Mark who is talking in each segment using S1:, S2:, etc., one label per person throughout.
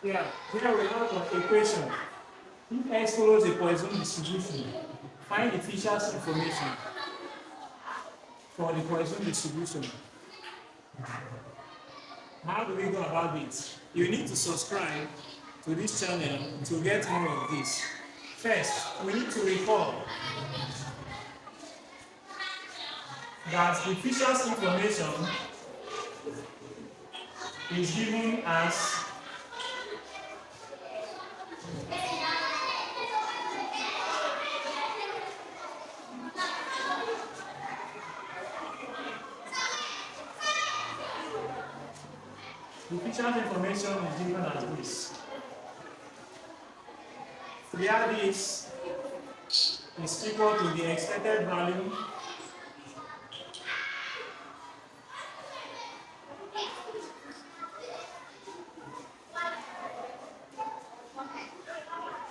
S1: Yeah, here we have an equation. If x follows a Poisson distribution, find the features information for the Poisson distribution. How do we go about it? You need to subscribe to this channel to get more of this. First, we need to recall that the features information is given as the features information is given as this. Where this is equal to the expected value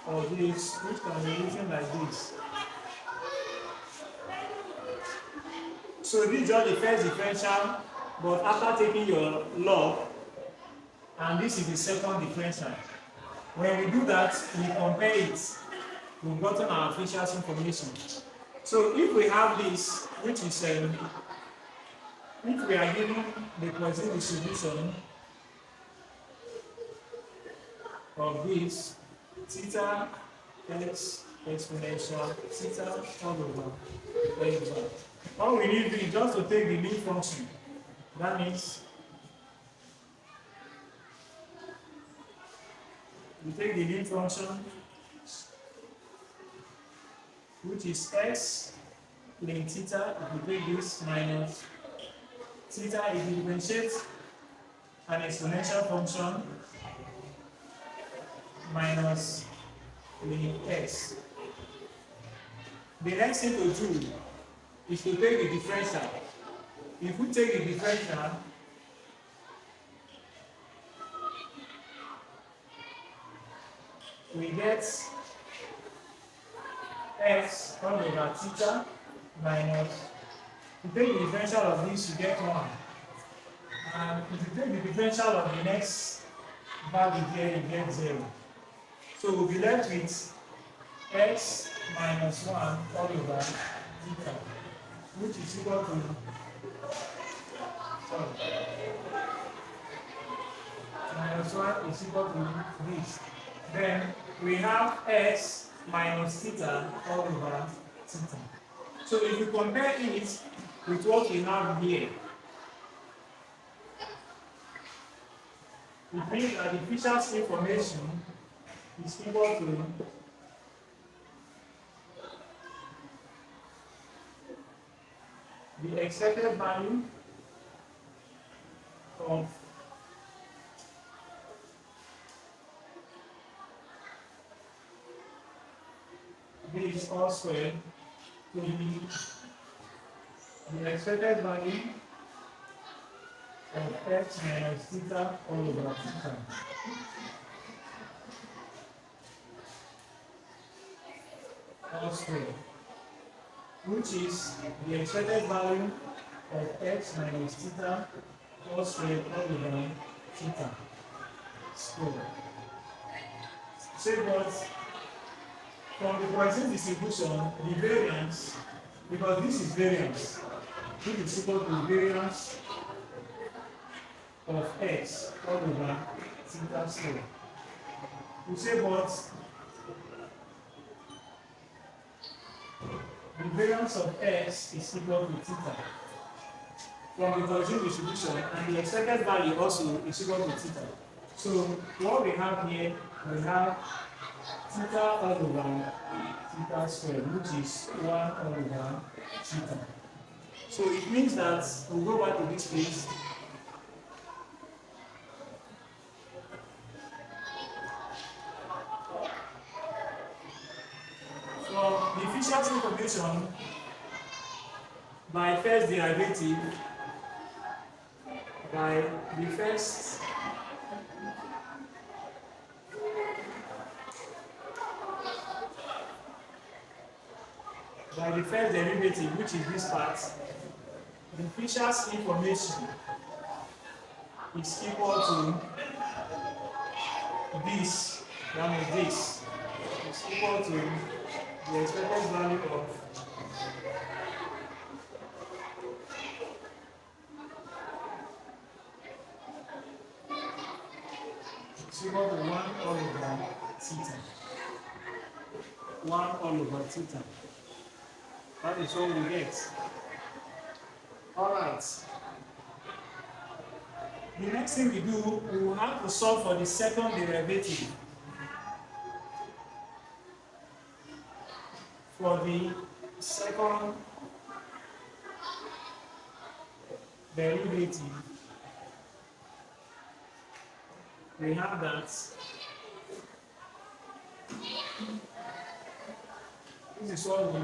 S1: of this, which can be written like this. So this is just the first differential, but after taking your log, and this is the second differential. When we do that, we compare it. We've gotten our features information. So if we have this, which is if we are given the Poisson distribution of this theta x exponential theta all over x bar. All we need to do is just to take the mean function. That means we take the mean function, which is x plane theta. If we take this minus theta, if we differentiate an exponential function minus ln x. The next thing to do is to take the differential. If we take the differential, we get x all over theta minus, if you take the differential of this, you get 1. And if you take the differential of the next value here, you get 0. So we'll be left with x minus 1 all over theta, which is equal to, minus 1 is equal to this. Then we have x minus theta all over theta. So if you compare it with what we have here, it means that the features information is equal to the expected value of this all squared to be the expected value of x minus theta all over theta. All squared, which is the expected value of x minus theta all squared all over theta squared. Say what? From the Poisson distribution, the variance, because this is variance, this is equal to variance of x all over theta squared. We say what? The variance of x is equal to theta from the Poisson distribution, and the expected value also is equal to theta. So what we have here, we have theta all over theta squared, which is 1 all over theta. So it means that we'll go back to this place. From the features information by first derivative, by the first derivative, which is this part, the features information is equal to this, that means this, is equal to the expected value of is equal to 1 all over theta. 1 all over theta. That is what we get. Alright. The next thing we do, we will have to solve for the second derivative. For the second derivative, we have that this is what we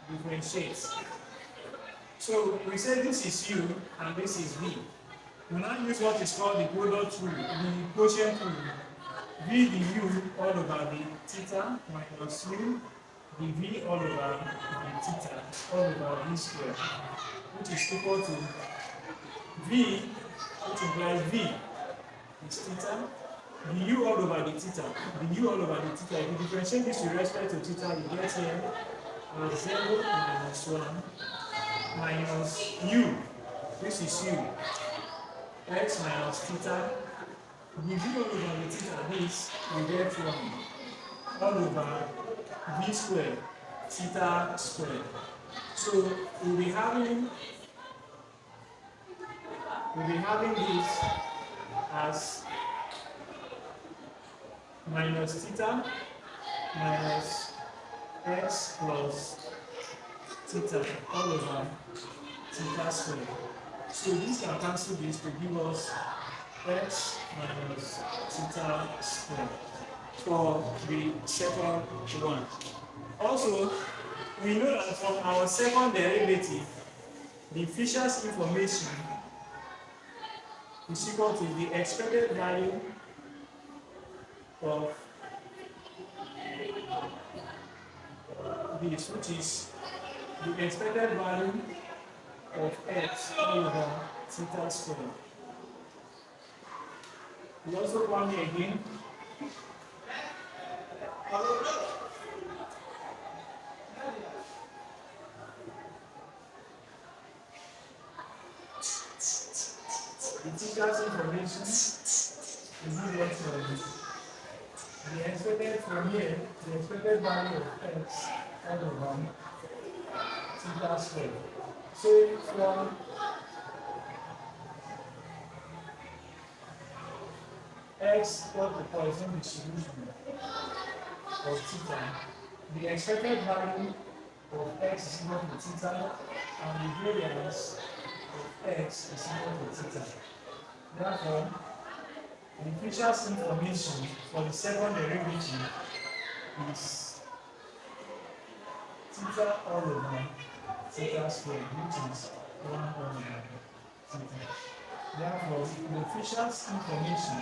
S1: differentiate. So we say this is u and this is v. We now use what is called the product rule, the quotient rule. V the u all over the theta minus u the v all over the theta all over v squared, which is equal to v, which implies v is theta, the u all over the theta, the u all over the theta. If you differentiate this with respect to theta, you get here as 0 minus 1 minus u, this is u, x minus theta, the v all over the theta, this we get 1 all over v squared, theta squared. So we'll be having this as minus theta minus x plus theta all over theta squared. So this can cancel this to give us x minus theta squared for the second one. Also, we know that from our second derivative, the Fisher's information is equal to the expected value of this, which is the expected value of x over theta squared. We also come here again. The teacher's information is equal to the expected from here, the expected value of x all over theta squared. So from x equal to Poisson distribution of theta, the expected value of x is equal to theta and the variance of x is equal to theta. Therefore, the Fisher's information for the second derivative is theta all over theta squared, which is 1 all over theta. Therefore, the Fisher's information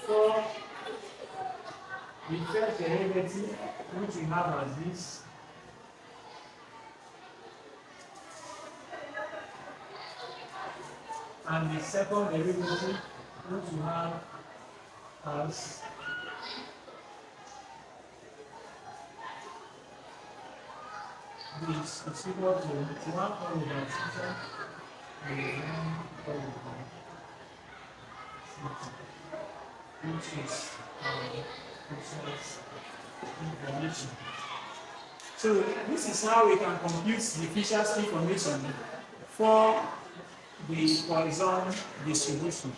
S1: for the first derivative, which we have as this, and the second derivative, which we have as this, is equal to 1 all over theta and 1 all over theta, which is Fisher's information. So this is how we can compute the Fisher's information for the Poisson distribution.